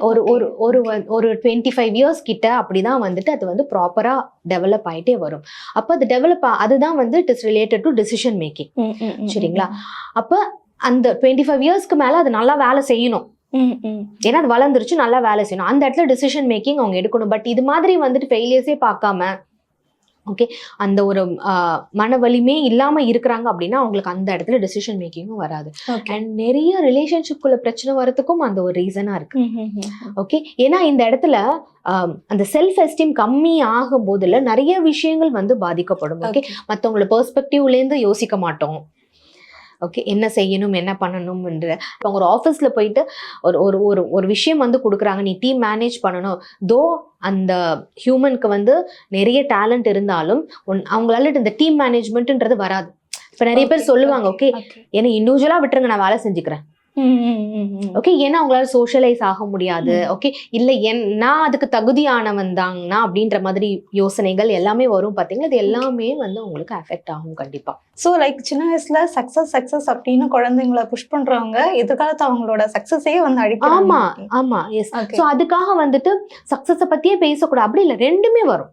ஒரு 25 இயர்ஸ் கிட்ட அப்படிதான் வந்துட்டு அது வந்து ப்ராப்பராக டெவலப் ஆகிட்டே வரும். அப்போ அது அதுதான் வந்து it is related to decision making. சரிங்களா, அப்போ அந்த 25 இயர்ஸ்க்கு மேலே அது நல்லா வேலை செய்யணும். ஏன்னா அது வளர்ந்துருச்சு, நல்லா வேலை செய்யணும், அந்த இடத்துல டிசிஷன் மேக்கிங் அவங்க எடுக்கணும். பட் இது மாதிரி வந்துட்டு ஃபெயிலியர்ஸே பார்க்காம ஓகே, அந்த ஒரு மன வலிமே இல்லாம இருக்கிறாங்க அப்படின்னா அவங்களுக்கு அந்த இடத்துல டெசிஷன் மேக்கிங்கும் வராது. அண்ட் நிறைய ரிலேஷன்ஷிப்குள்ள பிரச்சனை வரதுக்கும் அந்த ஒரு ரீசனா இருக்கு. ஓகே, ஏன்னா இந்த இடத்துல அந்த செல்ஃப் எஸ்டீம் கம்மி ஆகும் போதுல நிறைய விஷயங்கள் வந்து பாதிக்கப்படும். ஓகே, மற்றவங்களோட பெர்ஸ்பெக்டிவ்ல இருந்து யோசிக்க மாட்டோம். ஓகே, என்ன செய்யணும் என்ன பண்ணணும்ன்ற அவங்க ஒரு ஆஃபீஸ்ல போயிட்டு ஒரு ஒரு ஒரு ஒரு விஷயம் வந்து கொடுக்குறாங்க, நீ டீம் மேனேஜ் பண்ணணும். தோ அந்த ஹியூமனுக்கு வந்து நிறைய டேலண்ட் இருந்தாலும் அவங்களால இந்த டீம் மேனேஜ்மெண்ட்ன்றது வராது. இப்போ நிறைய பேர் சொல்லுவாங்க, ஓகே ஏன்னா இண்டிவிஜுவலா விட்டுருங்க நான் வேலை செஞ்சுக்கிறேன். ஓகே, ஏன்னா அவங்களால சோஷியலைஸ் ஆக முடியாது. ஓகே, இல்ல நான் அதுக்கு தகுதியானவன் தாங்கண்ணா அப்படின்ற மாதிரி யோசனைகள் எல்லாமே வரும். பாத்தீங்கன்னா இது எல்லாமே வந்து உங்களுக்கு அஃபெக்ட் ஆகும் கண்டிப்பா. ஸோ லைக் சின்ன வயசுல சக்சஸ் அப்படின்னு குழந்தைங்களை புஷ் பண்றவங்க எதிர்காலத்து அவங்களோட சக்சஸே வந்து அடிக்கிறாங்க. ஆமா ஆமா, எஸ். ஸோ அதுக்காக வந்துட்டு சக்சஸை பத்தியே பேசக்கூடாது அப்படி இல்லை, ரெண்டுமே வரும்.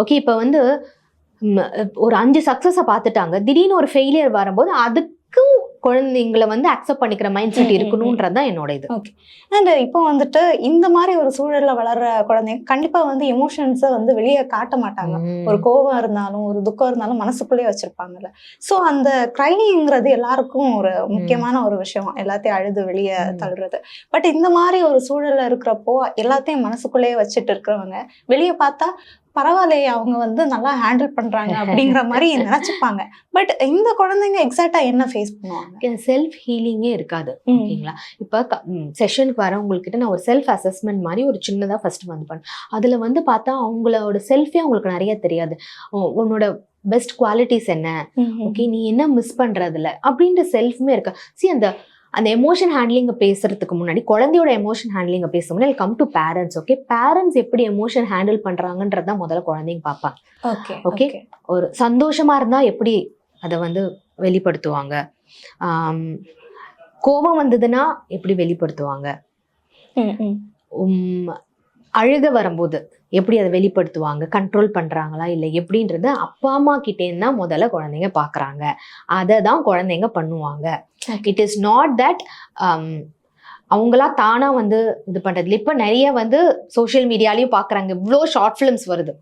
ஓகே, இப்போ வந்து ஒரு 5 சக்சஸை பார்த்துட்டாங்க, திடீர்னு ஒரு ஃபெயிலியர் வரும்போது அதுக்கும் குழந்தைங்களை வந்து அக்செப்ட் பண்ணிக்கிற மைண்ட் செட் இருக்கணும்ன்றது தான் என்னோட இது. ஓகே, அண்ட் இப்போ வந்துட்டு இந்த மாதிரி ஒரு சூழல்ல வளர்ற குழந்தைங்க கண்டிப்பா வந்து எமோஷன்ஸை வந்து வெளியே காட்ட மாட்டாங்க. ஒரு கோபம் இருந்தாலும் ஒரு துக்கம் இருந்தாலும் மனசுக்குள்ளேயே வச்சிருப்பாங்கல்ல. ஸோ அந்த கிரைங்கிறது எல்லாருக்கும் ஒரு முக்கியமான ஒரு விஷயம், எல்லாத்தையும் அழுது வெளியே தள்ளுறது. பட் இந்த மாதிரி ஒரு சூழல்ல இருக்கிறப்போ எல்லாத்தையும் மனசுக்குள்ளேயே வச்சுட்டு இருக்கிறவங்க வெளியே பார்த்தா பரவாயில்லையே அவங்க வந்து நல்லா ஹேண்டில் பண்றாங்க அப்படிங்கிற மாதிரி நினைச்சுப்பாங்க. பட் இந்த குழந்தைங்க எக்ஸாக்டா என்ன ஃபேஸ் பண்ணுவாங்க? செல்ஃப் ஹீலிங்கே இருக்காது. ஓகேங்களா, இப்போ செஷனுக்கு வரவங்கக்கிட்ட நான் ஒரு செல்ஃப் அசஸ்மெண்ட் மாதிரி ஒரு சின்னதாக ஃபர்ஸ்ட் வந்து பண்ணேன். அதில் வந்து பார்த்தா அவங்களோட செல்ஃபே அவங்களுக்கு நிறைய தெரியாது. உன்னோட பெஸ்ட் குவாலிட்டிஸ் என்ன, ஓகே நீ என்ன மிஸ் பண்றதுல அப்படின்ற செல்ஃப்மே இருக்கு. அந்த எமோஷன் ஹேண்ட்லிங்கை பேசுறதுக்கு முன்னாடி, குழந்தையோட எமோஷன் ஹேண்ட்லிங்கை பேச முன்னாடி come to parents. Okay, parents எப்படி எமோஷன் ஹேண்டில் பண்றாங்கன்றதான் முதல்ல குழந்தைங்க பார்ப்பாங்க. ஓகே, ஒரு சந்தோஷமா இருந்தா எப்படி அதை வந்து வெளிப்படுத்துவாங்க, கோபம் வந்ததுன்னா எப்படி வெளிப்படுத்துவாங்க, அழுக வரும்போது எப்படி அதை வெளிப்படுத்துவாங்க, கண்ட்ரோல் பண்றாங்களா இல்லை எப்படின்றது அப்பா அம்மா கிட்டேருந்து தான் முதல்ல குழந்தைங்க பார்க்குறாங்க. அதை தான் குழந்தைங்க பண்ணுவாங்க. இட் இஸ் நாட் தட் அவங்களா தானா வந்து இது பண்றது. இப்போ நிறைய வந்து சோஷியல் மீடியாலையும் பார்க்குறாங்க, இவ்வளோ ஷார்ட் ஃபிலிம்ஸ் வருது,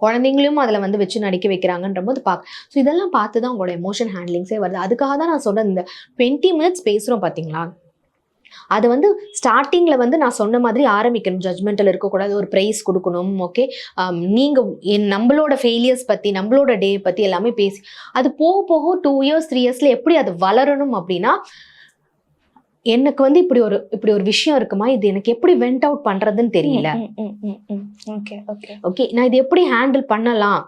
குழந்தைங்களையும் அதில் வந்து வச்சு நடிக்க வைக்கிறாங்கன்ற போது ஸோ இதெல்லாம் பார்த்து தான் அவங்களோட எமோஷன் ஹேண்ட்லிங்ஸே வருது. அதுக்காக தான் நான் சொன்னேன், இந்த 20 மினிட்ஸ் பேசுகிறோம் பார்த்தீங்களா, அது வந்து ஸ்டார்டிங்கில் வந்து நான் சொன்ன மாதிரி ஆரம்பிக்கணும், ஜட்மெண்டல் இருக்கக்கூடாது, ஒரு ப்ரைஸ் கொடுக்கணும். ஓகே, நீங்கள் நம்மளோட ஃபெயிலியர்ஸ் பற்றி நம்மளோட டே பற்றி எல்லாமே பேசி அது போக போக 2 இயர்ஸ் 3 இயர்ஸில் எப்படி அது வளரணும் அப்படின்னா, எனக்கு வந்து இப்படி ஒரு விஷயம் இருக்குமா, இது எனக்கு எப்படி வெண்ட் அவுட் பண்ணுறதுன்னு தெரியல, ஓகே நான் இது எப்படி ஹேண்டில் பண்ணலாம்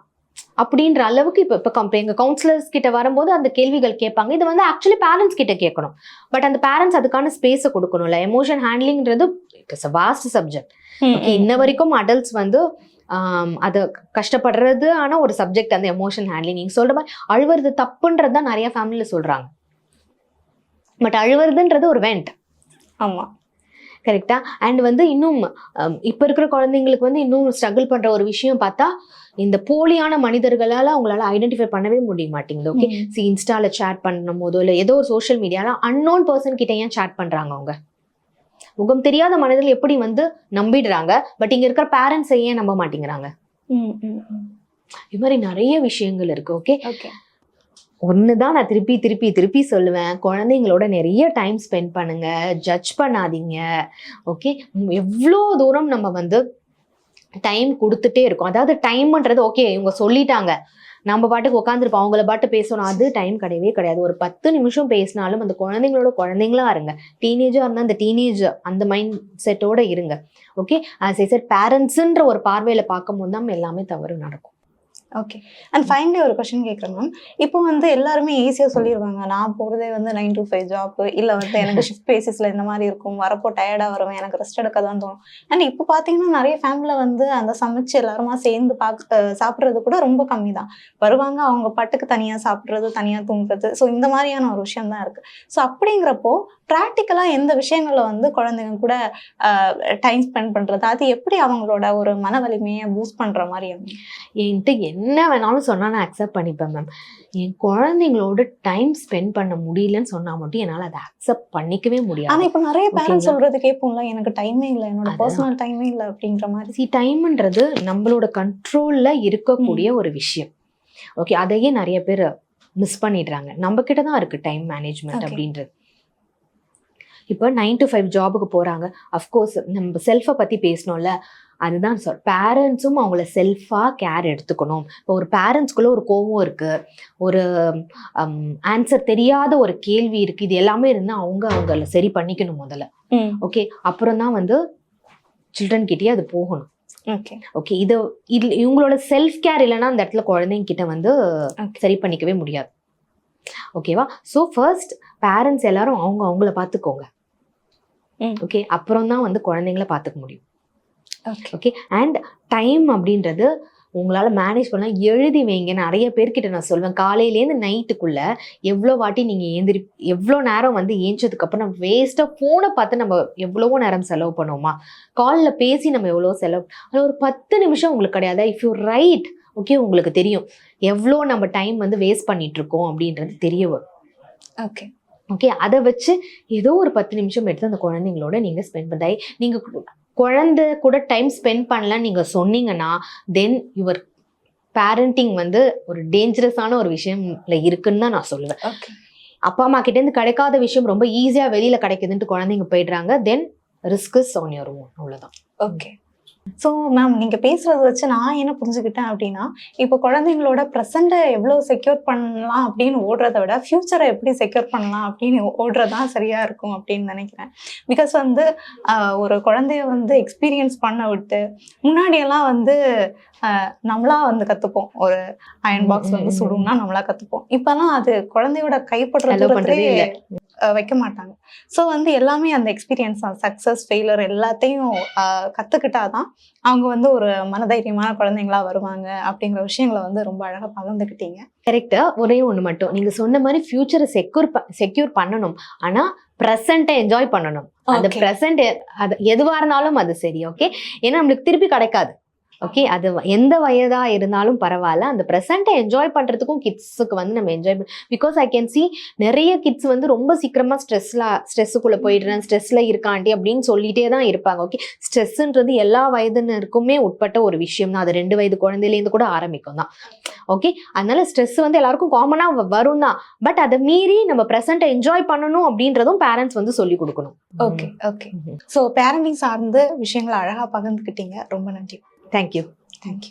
அப்படின்ற அளவுக்கு இப்போ எங்கள் கவுன்சிலர்ஸ் கிட்ட வரும்போது அந்த கேள்விகள் கேட்பாங்க. இது வந்து ஆக்சுவலி பேரண்ட்ஸ் கிட்ட கேட்கணும். பட் அந்த பேரண்ட்ஸ் அதுக்கான ஸ்பேஸை கொடுக்கணும்ல. எமோஷன் ஹேண்ட்லிங்ன்றது it is a vast subject. Okay, இன்ன வரைக்கும் அடல்ட்ஸ் வந்து அது கஷ்டப்படுறது ஆனா ஒரு சப்ஜெக்ட் அந்த எமோஷன் ஹேண்ட்லிங். நீங்க சொல்ற மாதிரி அழுவுறது தப்புன்றது தான் நிறைய ஃபேமிலியில சொல்றாங்க. பட் அழுவுறதுன்றது ஒரு வெண்ட். ஆமா, கரெக்டா. அண்ட் வந்து இன்னும் இப்போ இருக்கிற குழந்தைங்களுக்கு வந்து இன்னும் ஸ்ட்ரகிள் பண்ற ஒரு விஷயம் பார்த்தா, இந்த போலியான மனிதர்களால அவங்களால ஐடென்டிஃபை பண்ணவே முடிய மாட்டேங்குது. ஓகே, இன்ஸ்டால சேட் பண்ணும் போதோ இல்லை ஏதோ ஒரு சோஷியல் மீடியால அன்னோன் பர்சன் கிட்ட ஏன் சேட் பண்றாங்க, அவங்க முகம் தெரியாத மனிதர்கள் எப்படி வந்து நம்பிடுறாங்க. பட் இங்க இருக்கிற பேரண்ட்ஸ் ஏன் நம்ப மாட்டேங்கிறாங்க. இது மாதிரி நிறைய விஷயங்கள் இருக்கு. ஓகே, ஒண்ணுதான் நான் திருப்பி சொல்லுவேன், குழந்தைங்களோட நிறைய டைம் ஸ்பெண்ட் பண்ணுங்க, ஜட்ஜ் பண்ணாதீங்க. ஓகே, எவ்வளோ தூரம் நம்ம வந்து டைம் கொடுத்துட்டே இருக்கோம். அதாவது டைம்ன்றது ஓகே இவங்க சொல்லிட்டாங்க, நம்ம பாட்டுக்கு உட்காந்துருப்போம், அவங்கள பாட்டு பேசணும், அது டைம் கிடையவே கிடையாது. ஒரு 10 நிமிஷம் பேசினாலும் அந்த குழந்தைங்களோட குழந்தைங்களா இருங்க. டீனேஜா இருந்தால் அந்த டீனேஜ் அந்த மைண்ட் செட்டோட இருங்க. ஓகே, ஆஸ் ஐ செட் பேரண்ட்ஸ்ன்ற ஒரு பார்வையில பார்க்கும்போது தான் எல்லாமே தவறு நடக்கும். ஓகே, அண்ட் ஃபைனலி ஒரு கொஸ்டின் கேட்குறேன் மேம். இப்போ வந்து எல்லாருமே ஈஸியாக சொல்லிடுவாங்க, நான் போகிறதே வந்து 9 to 5 ஜாப், இல்லை வந்து எனக்கு ஷிஃப்ட் பேசிஸில் இந்த மாதிரி இருக்கும், வரப்போ டயர்டாக வருவேன், எனக்கு ரெஸ்ட் எடுக்க தான் தோணும். அண்ட் இப்போ பார்த்தீங்கன்னா நிறைய ஃபேமிலியில் வந்து அந்த சமைச்சு எல்லாருமா சேர்ந்து சாப்பிட்றது கூட ரொம்ப கம்மி தான். வருவாங்க, அவங்க பாட்டுக்கு தனியாக சாப்பிட்றது, தனியாக தூங்குறது, ஸோ இந்த மாதிரியான ஒரு விஷயம் தான் இருக்குது. ஸோ அப்படிங்கிறப்போ ப்ராக்டிக்கலாக எந்த விஷயங்களில் வந்து குழந்தைங்க கூட டைம் ஸ்பெண்ட் பண்ணுறது, அது எப்படி அவங்களோட ஒரு மன வலிமையை பூஸ்ட் பண்ணுற மாதிரி? என்கிட்ட என்ன வேணாலும் சொன்னா நான் அக்செப்ட் பண்ணிப்பேன் மேம். என் குழந்தைங்களோட டைம் ஸ்பெண்ட் பண்ண முடியலன்னு சொன்னா மட்டும் என்னால அதை அக்செப்ட் பண்ணிக்கவே ஆனா முடியாது. இப்ப நிறைய பேரண்ட்ஸ் ஓகேங்களா? சொல்றது கேட்போம்ல, எனக்கு டைமே இல்ல, என்னோட அதான். பர்சனல் டைமே இல்ல அப்படின்ற மாதிரி. டைம்ன்றது நம்மளோட கண்ட்ரோல்ல இருக்கக்கூடிய ஒரு விஷயம். ஓகே, அதையே நிறைய பேர் மிஸ் பண்ணிடுறாங்க. நம்ம கிட்ட தான் இருக்கு டைம் மேனேஜ்மெண்ட் Okay. அப்படின்றது. இப்போ 9 to 5 ஜாபுக்கு போறாங்க. அஃப்கோர்ஸ் நம்ம செல்ஃபை பத்தி பேசணும்ல, அதுதான் சார். பேரண்ட்ஸும் அவங்கள செல்ஃபா கேர் எடுத்துக்கணும். இப்போ ஒரு பேரண்ட்ஸ்குள்ள ஒரு கோவம் இருக்கு, ஒரு ஆன்சர் தெரியாத ஒரு கேள்வி இருக்கு, இது எல்லாமே இருந்தா அவங்கள சரி பண்ணிக்கணும் முதல்ல. ஓகே, அப்புறம் தான் வந்து சில்ட்ரன் கிட்டயே அது போகணும். ஓகே. ஓகே, இவங்களோட செல்ஃப் கேர் இல்லைன்னா அந்த இடத்துல குழந்தைங்க கிட்ட வந்து Okay. சரி பண்ணிக்கவே முடியாது. ஓகேவா? ஸோ ஃபர்ஸ்ட் பேரண்ட்ஸ் எல்லாரும் அவங்கள பார்த்துக்கோங்க. ஓகே, அப்புறம் தான் வந்து குழந்தைங்கள பார்த்துக்க முடியும். ஓகே. ஓகே, அண்ட் டைம் அப்படின்றது உங்களால் மேனேஜ் பண்ண எழுதி வைங்க. நிறைய பேர்கிட்ட நான் சொல்வேன், காலையிலேருந்து நைட்டுக்குள்ள எவ்வளோ வாட்டி நீங்கள் எவ்வளோ நேரம் வந்து ஏஞ்சதுக்கப்புறம் நம்ம வேஸ்ட்டாக ஃபோனை பார்த்து நம்ம எவ்வளவோ நேரம் செலவு பண்ணுவோமா, காலில் பேசி நம்ம எவ்வளோ செலவு, அது ஒரு 10 நிமிஷம் உங்களுக்கு கிடையாது. இஃப் யூ ரைட், ஓகே, உங்களுக்கு தெரியும் எவ்வளோ நம்ம டைம் வந்து வேஸ்ட் பண்ணிட்டு இருக்கோம் அப்படின்றது தெரிய வரும். ஓகே. ஓகே, அதை வச்சு ஏதோ ஒரு 10 நிமிஷம் எடுத்து அந்த குழந்தைங்களோட நீங்கள் ஸ்பெண்ட் பண்ணி, நீங்கள் குழந்தை கூட டைம் ஸ்பெண்ட் பண்ணலன்னு நீங்கள் சொன்னீங்கன்னா தென் யுவர் பேரண்டிங் வந்து ஒரு டேஞ்சரஸான ஒரு விஷயம்ல இருக்குன்னு தான் நான் சொல்லுவேன். ஓகே. அப்பா அம்மா கிட்டேருந்து கிடைக்காத விஷயம் ரொம்ப ஈஸியாக வெளியில் கிடைக்குதுன்ட்டு குழந்தைங்க போயிடுறாங்க. Then risk is on your own. அவ்வளோதான். ஓகே. ஸோ மேம், நீங்கள் பேசுகிறத வச்சு நான் என்ன புரிஞ்சுக்கிட்டேன் அப்படின்னா, இப்போ குழந்தைங்களோட ப்ரெசண்ட்டை எவ்வளோ செக்யூர் பண்ணலாம் அப்படின்னு ஓடுறத விட ஃப்யூச்சரை எப்படி செக்யூர் பண்ணலாம் அப்படின்னு ஓடுறது தான் சரியாக இருக்கும் அப்படின்னு நினைக்கிறேன். பிகாஸ் வந்து ஒரு குழந்தைய வந்து எக்ஸ்பீரியன்ஸ் பண்ண விட்டு, முன்னாடியெல்லாம் வந்து நம்மளா வந்து கற்றுப்போம். ஒரு அயன் பாக்ஸ் வந்து சுடும்னா நம்மளா கற்றுப்போம். இப்போலாம் அது குழந்தையோட கைப்படுற தூரத்திலே வைக்க மாட்டாங்க. ஸோ வந்து எல்லாமே அந்த எக்ஸ்பீரியன்ஸ் தான், சக்ஸஸ் ஃபெயிலர் எல்லாத்தையும் கற்றுக்கிட்டாதான் அவங்க வந்து ஒரு மனதைரியமான குழந்தைங்களா வருவாங்க அப்படிங்கிற விஷயங்களை வந்து ரொம்ப அழகாக பகிர்ந்துக்கிட்டீங்க. கரெக்டா. ஒரே ஒன்று மட்டும், நீங்க சொன்ன மாதிரி ஃபியூச்சரை செக்யூர் பண்ணணும், ஆனா ப்ரெசண்ட்டை என்ஜாய் பண்ணணும். அந்த ப்ரெசண்ட் அது எதுவா இருந்தாலும் அது சரி. ஓகே, ஏன்னா நம்மளுக்கு திருப்பி கிடைக்காது. ஓகே, அது எந்த வயதா இருந்தாலும் பரவாயில்ல, அந்த ப்ரெசண்ட்டை என்ஜாய் பண்றதுக்கும் கிட்ஸுக்கு வந்து நம்ம enjoy because I can see நிறைய கிட்ஸ் வந்து ரொம்ப சீக்கிரமா ஸ்ட்ரெஸ்ஸுக்குள்ள போயிடுறேன், ஸ்ட்ரெஸ்ல இருக்காண்டி அப்படின்னு சொல்லிட்டே தான் இருப்பாங்க. ஓகே, ஸ்ட்ரெஸ்ன்றது எல்லா வயதினருக்குமே உட்பட்ட ஒரு விஷயம் தான். அது 2 வயது குழந்தையிலேருந்து கூட ஆரம்பிக்கும் தான். ஓகே, அதனால ஸ்ட்ரெஸ் வந்து எல்லாருக்கும் காமனா வரும் தான். பட் அதை மீறி நம்ம ப்ரெசண்ட்டை என்ஜாய் பண்ணணும் அப்படின்றதும் பேரண்ட்ஸ் வந்து சொல்லி கொடுக்கணும். ஓகே. ஓகே. ஸோ பேரண்டிங் சார்ந்த விஷயங்களை அழகா பகிர்ந்துக்கிட்டீங்க. ரொம்ப நன்றி. தேங்க்யூ. தேங்க்யூ.